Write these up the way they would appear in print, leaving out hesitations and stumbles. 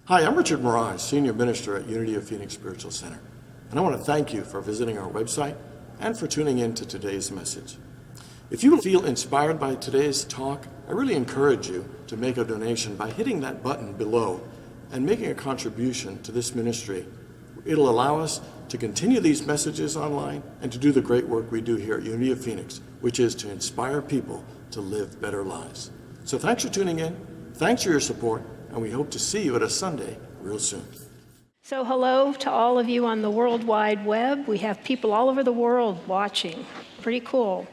Hi, I'm Richard Morais, Senior Minister at Unity of Phoenix Spiritual Center, and I want to thank you for visiting our website and for tuning in to today's message. If you feel inspired by today's talk, I really encourage you to make a donation by hitting that button below and making a contribution to this ministry. It'll allow us to continue these messages online and to do the great work we do here at Unity of Phoenix, which is to inspire people to live better lives. So thanks for tuning in, thanks for your support, and we hope to see you at a Sunday real soon. So hello to all of you on the World Wide Web. We have people all over the world watching. Pretty cool.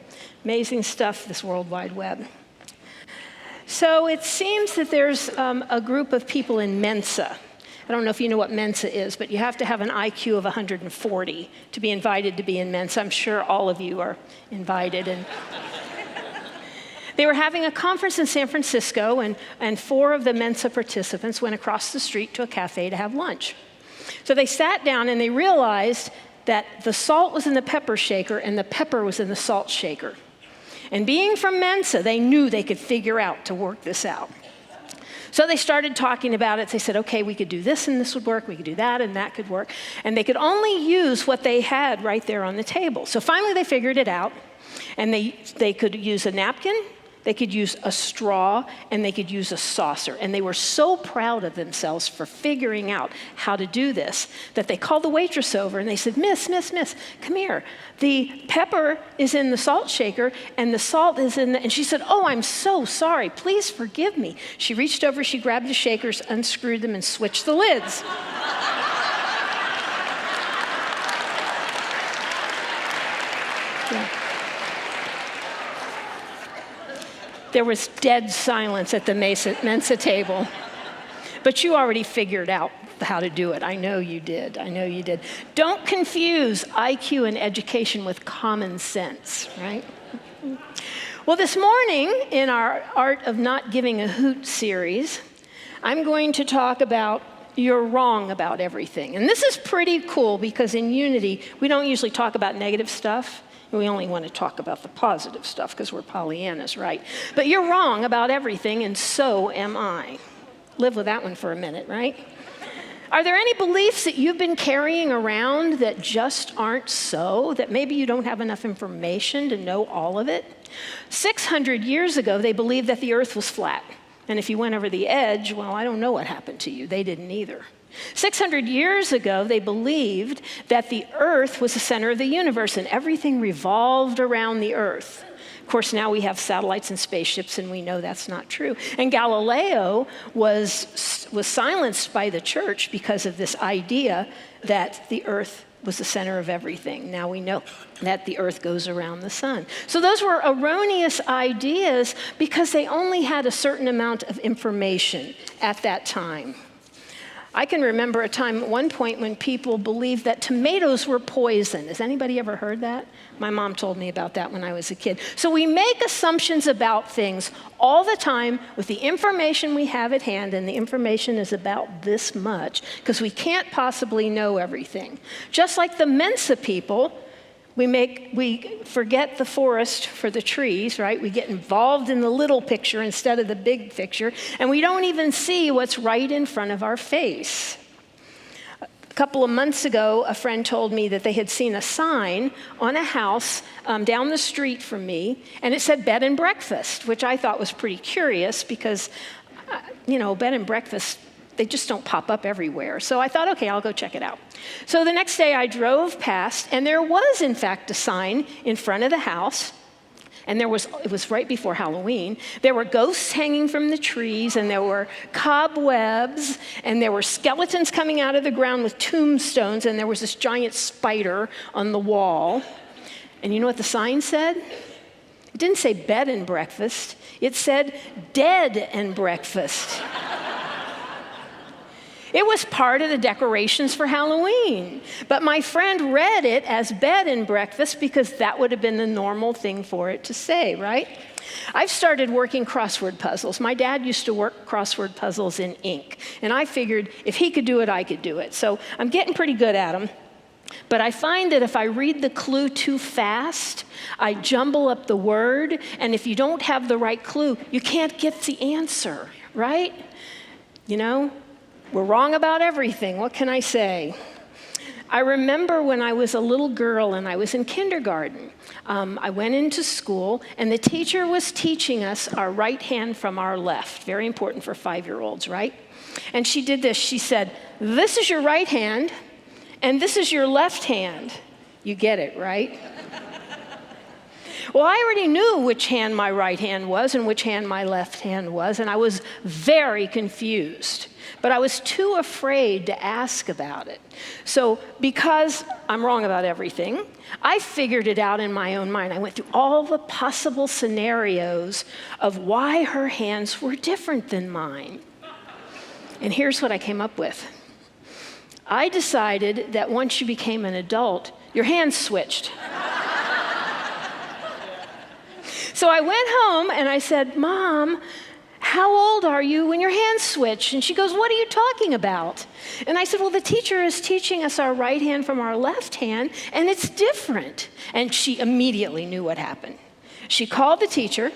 Amazing stuff, this World Wide Web. So it seems that there's a group of people in Mensa. I don't know if you know what Mensa is, but you have to have an IQ of 140 to be invited to be in Mensa. I'm sure all of you are invited. And they were having a conference in San Francisco, and 4 of the Mensa participants went across the street to a cafe to have lunch. So they sat down and they realized that the salt was in the pepper shaker and the pepper was in the salt shaker. And being from Mensa, they knew they could figure out to work this out. So they started talking about it. They said, okay, we could do this and this would work. We could do that and that could work. And they could only use what they had right there on the table. So finally they figured it out. And they could use a napkin, they could use a straw, and they could use a saucer. And they were so proud of themselves for figuring out how to do this that they called the waitress over and they said, Miss, come here. The pepper is in the salt shaker and the salt is in and she said, oh, I'm so sorry. Please forgive me. She reached over, she grabbed the shakers, unscrewed them, and switched the lids. Yeah. There was dead silence at the Mensa table. But you already figured out how to do it. I know you did. Don't confuse IQ and education with common sense, right? Well, this morning, in our Art of Not Giving a Hoot series, I'm going to talk about you're wrong about everything. And this is pretty cool because in Unity, we don't usually talk about negative stuff. We only want to talk about the positive stuff because we're Pollyannas, right? But you're wrong about everything, and so am I. Live with that one for a minute, right? Are there any beliefs that you've been carrying around that just aren't so, that maybe you don't have enough information to know all of it? 600 years ago, they believed that the earth was flat. And if you went over the edge, well, I don't know what happened to you. They didn't either. 600 years ago, they believed that the earth was the center of the universe and everything revolved around the earth. Of course, now we have satellites and spaceships and we know that's not true. And Galileo was silenced by the church because of this idea that the earth was the center of everything. Now we know that the earth goes around the sun. So those were erroneous ideas because they only had a certain amount of information at that time. I can remember a time at one point when people believed that tomatoes were poison. Has anybody ever heard that? My mom told me about that when I was a kid. So we make assumptions about things all the time with the information we have at hand, and the information is about this much because we can't possibly know everything. Just like the Mensa people, we forget the forest for the trees, right? We get involved in the little picture instead of the big picture, and we don't even see what's right in front of our face. A couple of months ago, a friend told me that they had seen a sign on a house down the street from me, and it said bed and breakfast, which I thought was pretty curious because, bed and breakfast, they just don't pop up everywhere. So I thought, okay, I'll go check it out. So the next day I drove past, and there was, in fact, a sign in front of the house. And it was right before Halloween. There were ghosts hanging from the trees, and there were cobwebs, and there were skeletons coming out of the ground with tombstones, and there was this giant spider on the wall. And you know what the sign said? It didn't say bed and breakfast. It said dead and breakfast. It was part of the decorations for Halloween. But my friend read it as bed and breakfast because that would have been the normal thing for it to say, right? I've started working crossword puzzles. My dad used to work crossword puzzles in ink. And I figured if he could do it, I could do it. So I'm getting pretty good at them. But I find that if I read the clue too fast, I jumble up the word. And if you don't have the right clue, you can't get the answer, right? You know? We're wrong about everything. What can I say? I remember when I was a little girl and I was in kindergarten. I went into school, and the teacher was teaching us our right hand from our left. Very important for 5-year-olds, right? And she did this. She said, "This is your right hand, and this is your left hand." You get it, right? Well, I already knew which hand my right hand was and which hand my left hand was, and I was very confused. But I was too afraid to ask about it. So because I'm wrong about everything, I figured it out in my own mind. I went through all the possible scenarios of why her hands were different than mine. And here's what I came up with. I decided that once you became an adult, your hands switched. So I went home and I said, "Mom, how old are you when your hands switch?" And she goes, "What are you talking about?" And I said, "Well, the teacher is teaching us our right hand from our left hand, and it's different." And she immediately knew what happened. She called the teacher,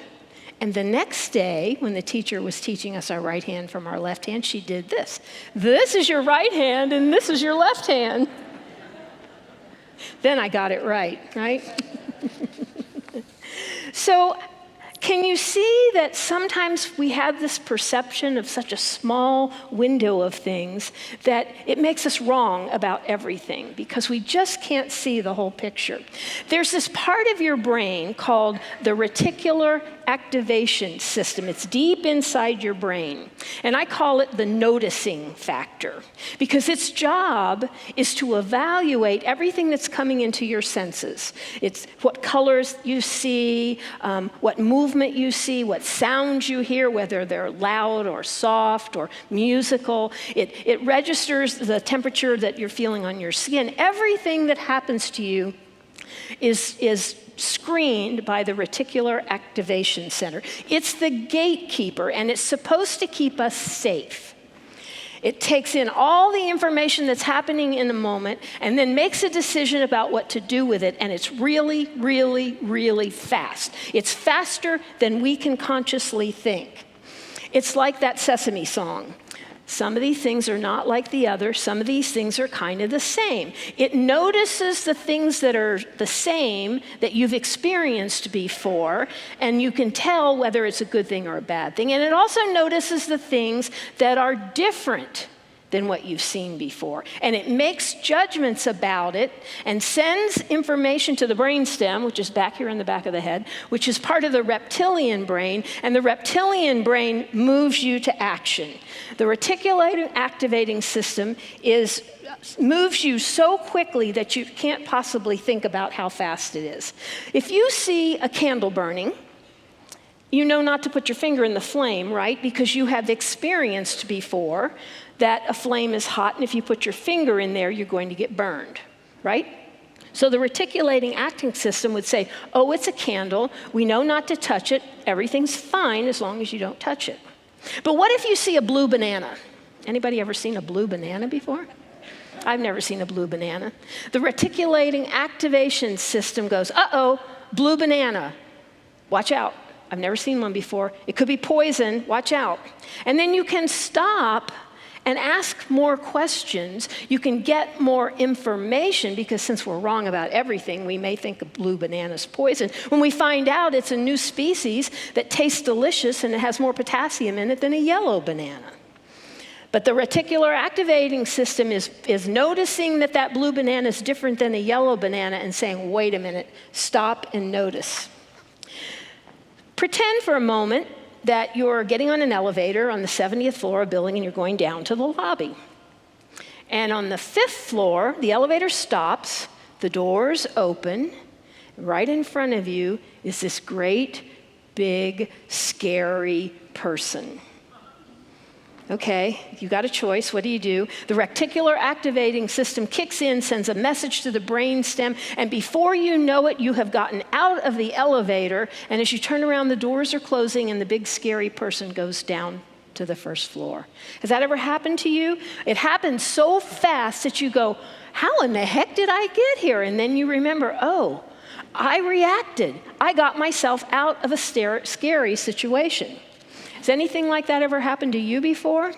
and the next day, when the teacher was teaching us our right hand from our left hand, she did this. "This is your right hand, and this is your left hand." Then I got it right? So, can you see that sometimes we have this perception of such a small window of things that it makes us wrong about everything because we just can't see the whole picture? There's this part of your brain called the reticular activation system. It's deep inside your brain, and I call it the noticing factor because its job is to evaluate everything that's coming into your senses. It's what colors you see, what movement you see, what sounds you hear, whether they're loud or soft or musical. It registers the temperature that you're feeling on your skin. Everything that happens to you is screened by the reticular activation center. It's the gatekeeper, and it's supposed to keep us safe. It takes in all the information that's happening in a moment and then makes a decision about what to do with it, and it's really, really, really fast. It's faster than we can consciously think. It's like that Sesame song. Some of these things are not like the other. Some of these things are kind of the same. It notices the things that are the same that you've experienced before, and you can tell whether it's a good thing or a bad thing. And it also notices the things that are different than what you've seen before. And it makes judgments about it and sends information to the brainstem, which is back here in the back of the head, which is part of the reptilian brain, and the reptilian brain moves you to action. The reticular activating system moves you so quickly that you can't possibly think about how fast it is. If you see a candle burning, you know not to put your finger in the flame, right? Because you have experienced before that a flame is hot, and if you put your finger in there, you're going to get burned, right? So the reticulating acting system would say, "Oh, it's a candle. We know not to touch it. Everything's fine as long as you don't touch it." But what if you see a blue banana? Anybody ever seen a blue banana before? I've never seen a blue banana. The reticulating activation system goes, "Uh-oh, blue banana. Watch out. I've never seen one before. It could be poison. Watch out." And then you can stop and ask more questions. You can get more information because since we're wrong about everything, we may think a blue banana is poison. When we find out it's a new species that tastes delicious and it has more potassium in it than a yellow banana. But the reticular activating system is noticing that that blue banana is different than a yellow banana and saying, "Wait a minute, stop and notice." Pretend for a moment that you're getting on an elevator on the 70th floor of a building and you're going down to the lobby. And on the 5th floor, the elevator stops, the doors open, right in front of you is this great, big, scary person. Okay, you got a choice. What do? The reticular activating system kicks in, sends a message to the brainstem, and before you know it, you have gotten out of the elevator, and as you turn around, the doors are closing, and the big, scary person goes down to the 1st floor. Has that ever happened to you? It happens so fast that you go, "How in the heck did I get here?" And then you remember, "Oh, I reacted. I got myself out of a scary situation." Has anything like that ever happened to you before?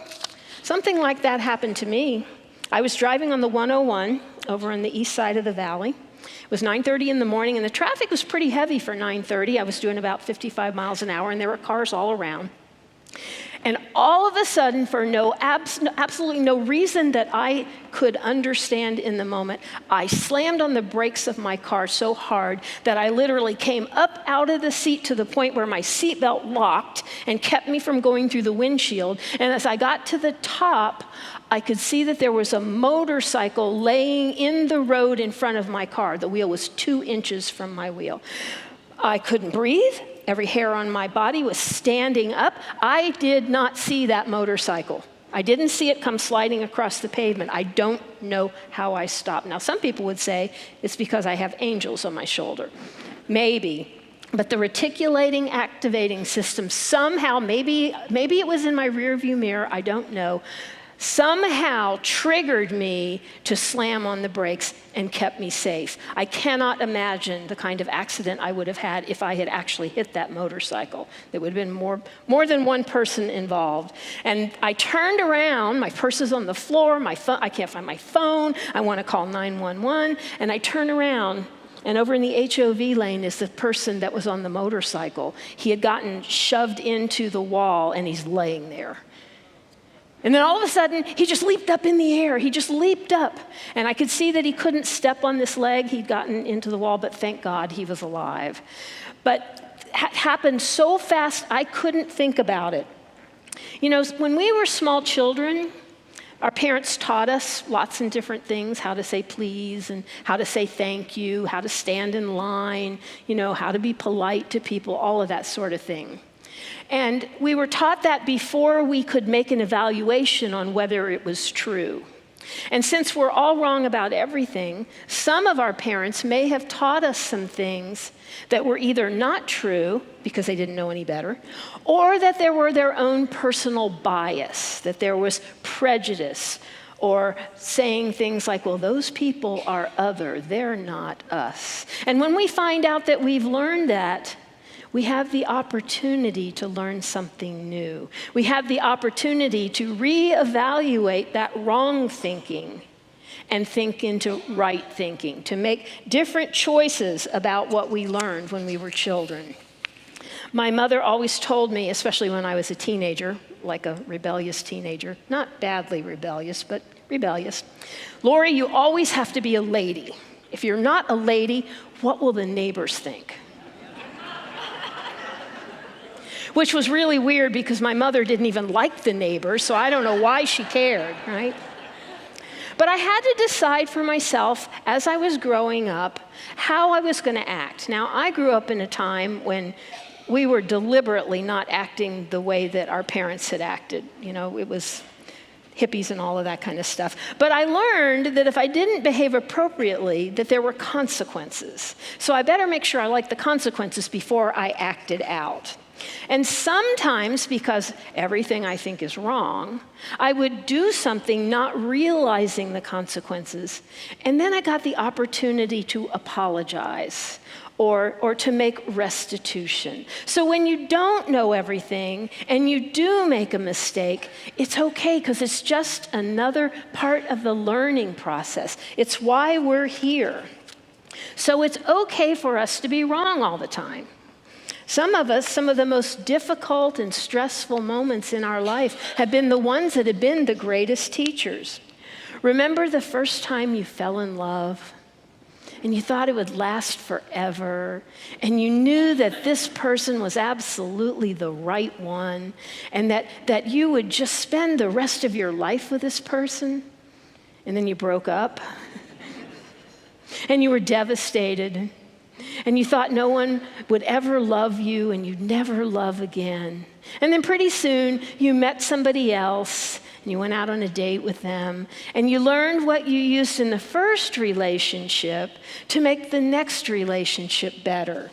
Something like that happened to me. I was driving on the 101 over on the east side of the valley. It was 9:30 in the morning, and the traffic was pretty heavy for 9:30. I was doing about 55 miles an hour, and there were cars all around. And all of a sudden, for absolutely no reason that I could understand in the moment, I slammed on the brakes of my car so hard that I literally came up out of the seat to the point where my seatbelt locked and kept me from going through the windshield. And as I got to the top, I could see that there was a motorcycle laying in the road in front of my car. The wheel was 2 inches from my wheel. I couldn't breathe. Every hair on my body was standing up. I did not see that motorcycle. I didn't see it come sliding across the pavement. I don't know how I stopped. Now, some people would say it's because I have angels on my shoulder. Maybe. But the reticulating activating system somehow, maybe it was in my rearview mirror, I don't know, somehow triggered me to slam on the brakes and kept me safe. I cannot imagine the kind of accident I would have had if I had actually hit that motorcycle. There would have been more than one person involved. And I turned around, my purse is on the floor, I can't find my phone, I want to call 911, and I turn around, and over in the HOV lane is the person that was on the motorcycle. He had gotten shoved into the wall, and he's laying there. And then all of a sudden, he just leaped up in the air. He just leaped up. And I could see that he couldn't step on this leg. He'd gotten into the wall, but thank God he was alive. But it happened so fast, I couldn't think about it. You know, when we were small children, our parents taught us lots of different things, how to say please and how to say thank you, how to stand in line, you know, how to be polite to people, all of that sort of thing. And we were taught that before we could make an evaluation on whether it was true. And since we're all wrong about everything, some of our parents may have taught us some things that were either not true, because they didn't know any better, or that there were their own personal bias, that there was prejudice, or saying things like, well, those people are other, they're not us. And when we find out that we've learned that, we have the opportunity to learn something new. We have the opportunity to reevaluate that wrong thinking and think into right thinking, to make different choices about what we learned when we were children. My mother always told me, especially when I was a teenager, like a rebellious teenager, not badly rebellious, but rebellious, Lori, you always have to be a lady. If you're not a lady, what will the neighbors think? Which was really weird because my mother didn't even like the neighbors, so I don't know why she cared, right? But I had to decide for myself as I was growing up how I was going to act. Now, I grew up in a time when we were deliberately not acting the way that our parents had acted. You know, it was hippies and all of that kind of stuff. But I learned that if I didn't behave appropriately, that there were consequences. So I better make sure I like the consequences before I acted out. And sometimes, because everything I think is wrong, I would do something not realizing the consequences, and then I got the opportunity to apologize or to make restitution. So when you don't know everything and you do make a mistake, it's okay, because it's just another part of the learning process. It's why we're here. So it's okay for us to be wrong all the time. Some of us, some of the most difficult and stressful moments in our life have been the ones that have been the greatest teachers. Remember the first time you fell in love and you thought it would last forever, and you knew that this person was absolutely the right one, and that you would just spend the rest of your life with this person, and then you broke up, and you were devastated, and you thought no one would ever love you and you'd never love again. And then pretty soon you met somebody else and you went out on a date with them and you learned what you used in the first relationship to make the next relationship better.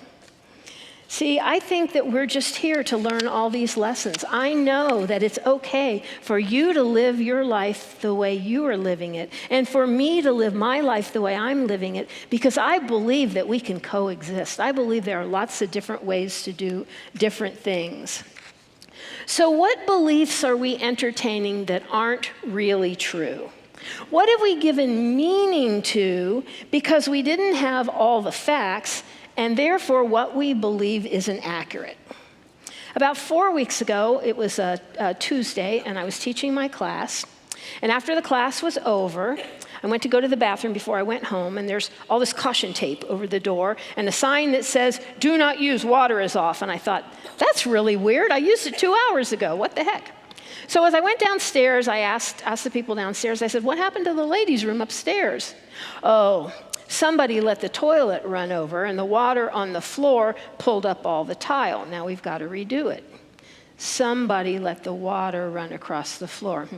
See, I think that we're just here to learn all these lessons. I know that it's okay for you to live your life the way you are living it, and for me to live my life the way I'm living it, because I believe that we can coexist. I believe there are lots of different ways to do different things. So what beliefs are we entertaining that aren't really true? What have we given meaning to because we didn't have all the facts, and therefore what we believe isn't accurate? About 4 weeks ago, it was a Tuesday, and I was teaching my class. And after the class was over, I went to go to the bathroom before I went home, and there's all this caution tape over the door and a sign that says, "Do not use water as often." I thought, that's really weird. I used it 2 hours ago. What the heck? So as I went downstairs, I asked the people downstairs, I said, "What happened to the ladies' room upstairs?" "Oh, somebody let the toilet run over, and the water on the floor pulled up all the tile. Now we've got to redo it." Somebody let the water run across the floor.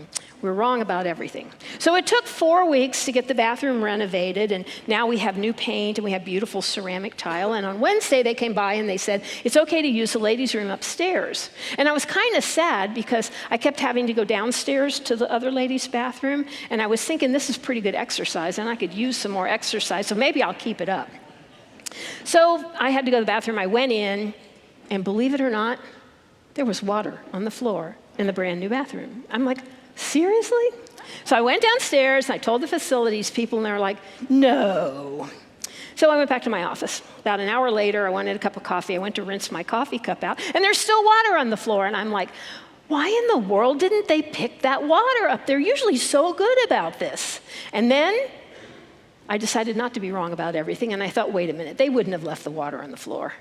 We're wrong about everything. So it took 4 weeks to get the bathroom renovated, and now we have new paint and we have beautiful ceramic tile. And on Wednesday they came by and they said, it's okay to use the ladies' room upstairs. And I was kind of sad because I kept having to go downstairs to the other ladies' bathroom, and I was thinking this is pretty good exercise and I could use some more exercise, so maybe I'll keep it up. So I had to go to the bathroom. I went in, and believe it or not, there was water on the floor in the brand new bathroom. I'm like, seriously? So I went downstairs and I told the facilities people, and they were like, no. So I went back to my office. About an hour later, I wanted a cup of coffee. I went to rinse my coffee cup out, and there's still water on the floor. And I'm like, why in the world didn't they pick that water up? They're usually so good about this. And then I decided not to be wrong about everything, and I thought, wait a minute, they wouldn't have left the water on the floor.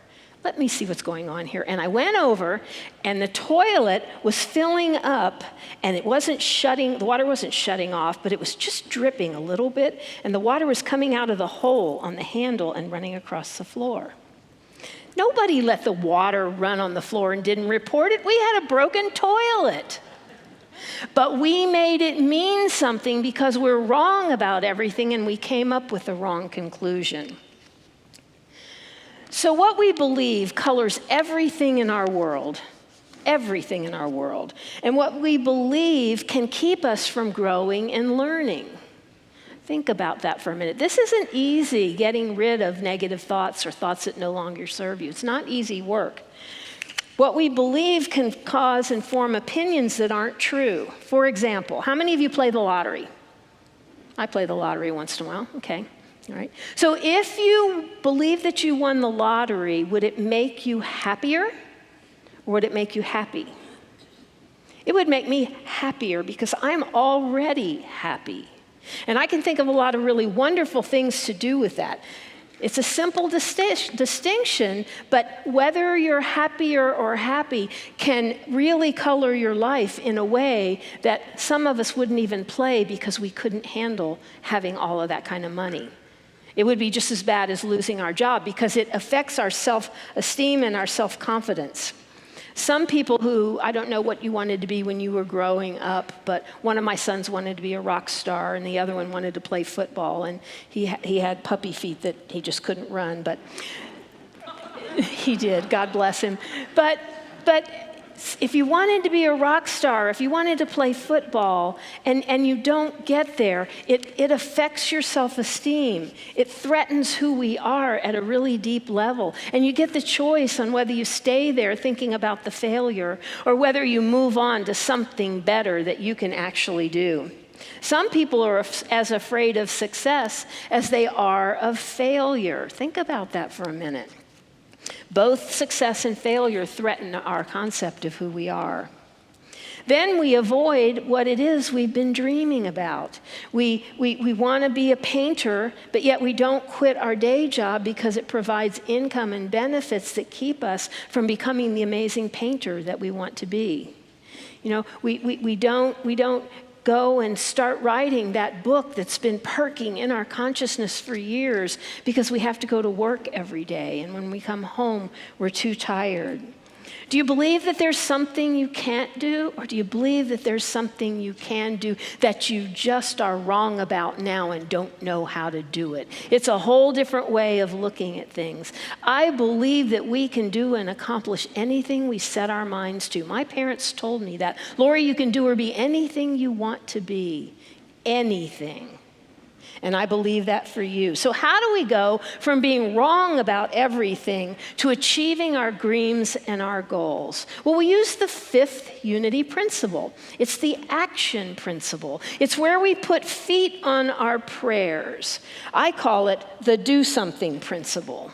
Let me see what's going on here. And I went over, and the toilet was filling up, and the water wasn't shutting off, but it was just dripping a little bit, and the water was coming out of the hole on the handle and running across the floor. Nobody let the water run on the floor and didn't report it. We had a broken toilet. But we made it mean something because we're wrong about everything, and we came up with the wrong conclusion. So what we believe colors everything in our world, everything in our world. And what we believe can keep us from growing and learning. Think about that for a minute. This isn't easy, getting rid of negative thoughts or thoughts that no longer serve you. It's not easy work. What we believe can cause and form opinions that aren't true. For example, how many of you play the lottery? I play the lottery once in a while, okay. All right. So if you believe that you won the lottery, would it make you happier, or would it make you happy? It would make me happier because I'm already happy. And I can think of a lot of really wonderful things to do with that. It's a simple distinction, but whether you're happier or happy can really color your life in a way that some of us wouldn't even play because we couldn't handle having all of that kind of money. It would be just as bad as losing our job because it affects our self-esteem and our self-confidence. Some people who, I don't know what you wanted to be when you were growing up, but one of my sons wanted to be a rock star, and the other one wanted to play football, and he had puppy feet that he just couldn't run, but he did, God bless him. But if you wanted to be a rock star, if you wanted to play football, and you don't get there, it affects your self-esteem. It threatens who we are at a really deep level. And you get the choice on whether you stay there thinking about the failure or whether you move on to something better that you can actually do. Some people are as afraid of success as they are of failure. Think about that for a minute. Both success and failure threaten our concept of who we are. Then we avoid what it is we've been dreaming about. We want to be a painter, but yet we don't quit our day job because it provides income and benefits that keep us from becoming the amazing painter that we want to be. You know, we don't go and start writing that book that's been perking in our consciousness for years because we have to go to work every day, and when we come home, we're too tired. Do you believe that there's something you can't do, or do you believe that there's something you can do that you just are wrong about now and don't know how to do it? It's a whole different way of looking at things. I believe that we can do and accomplish anything we set our minds to. My parents told me that. Lori, you can do or be anything you want to be. Anything. And I believe that for you. So how do we go from being wrong about everything to achieving our dreams and our goals? Well, we use the fifth unity principle. It's the action principle. It's where we put feet on our prayers. I call it the do something principle.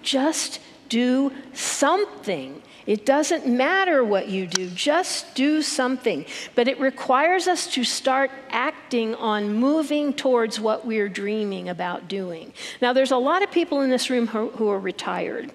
Just do something. It doesn't matter what you do, just do something. But it requires us to start acting on moving towards what we're dreaming about doing. Now, there's a lot of people in this room who are retired.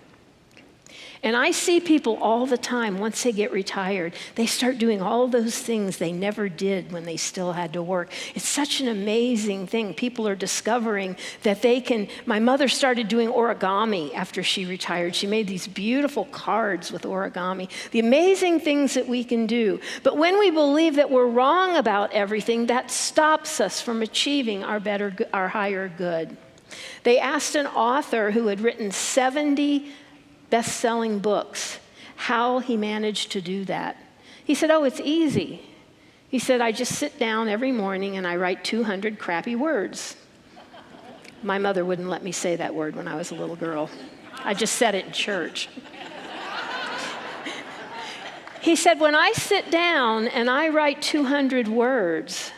And I see people all the time, once they get retired, they start doing all those things they never did when they still had to work. It's such an amazing thing. People are discovering that they can. My mother started doing origami after she retired. She made these beautiful cards with origami. The amazing things that we can do. But when we believe that we're wrong about everything, that stops us from achieving our higher good. They asked an author who had written 70 best-selling books, how he managed to do that. He said, oh, it's easy. He said, I just sit down every morning and I write 200 crappy words. My mother wouldn't let me say that word when I was a little girl. I just said it in church. He said, when I sit down and I write 200 words,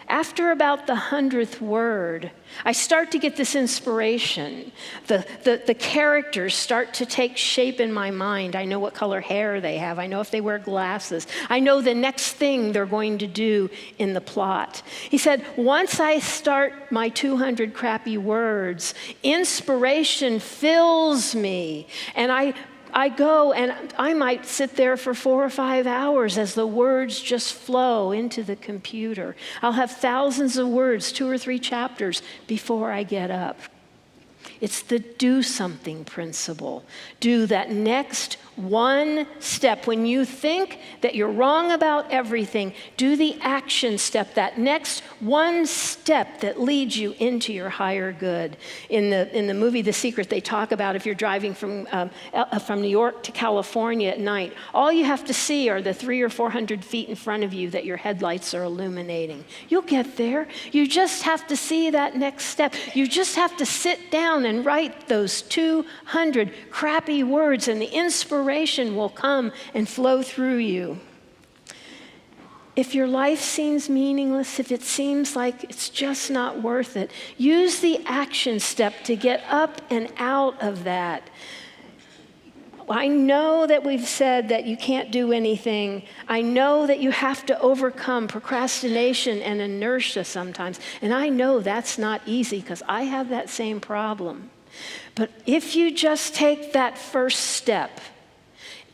after about the 100th word, I start to get this inspiration. The characters start to take shape in my mind. I know what color hair they have. I know if they wear glasses. I know the next thing they're going to do in the plot. He said, once I start my 200 crappy words, inspiration fills me, and I go and I might sit there for 4 or 5 hours as the words just flow into the computer. I'll have thousands of words, 2 or 3 chapters before I get up. It's the do something principle. Do that next one step. When you think that you're wrong about everything, do the action step, that next one step that leads you into your higher good. In the movie The Secret, they talk about if you're driving from New York to California at night, all you have to see are the 300 or 400 feet in front of you that your headlights are illuminating. You'll get there. You just have to see that next step. You just have to sit down and write those 200 crappy words, and the inspiration will come and flow through you. If your life seems meaningless, if it seems like it's just not worth it, use the action step to get up and out of that. I know that we've said that you can't do anything. I know that you have to overcome procrastination and inertia sometimes. And I know that's not easy because I have that same problem. But if you just take that first step,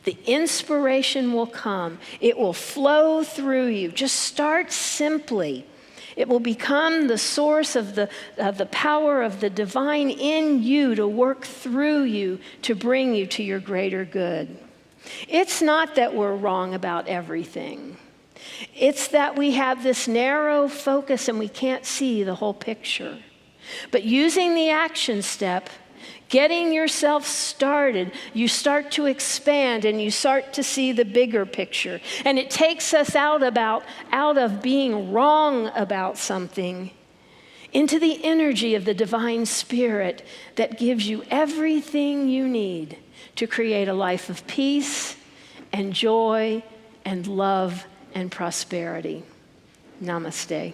the inspiration will come. It will flow through you. Just start simply. It will become the source of the power of the divine in you to work through you to bring you to your greater good. It's not that we're wrong about everything. It's that we have this narrow focus and we can't see the whole picture. But using the action step, getting yourself started, you start to expand and you start to see the bigger picture. And it takes us out of being wrong about something into the energy of the divine spirit that gives you everything you need to create a life of peace and joy and love and prosperity. Namaste.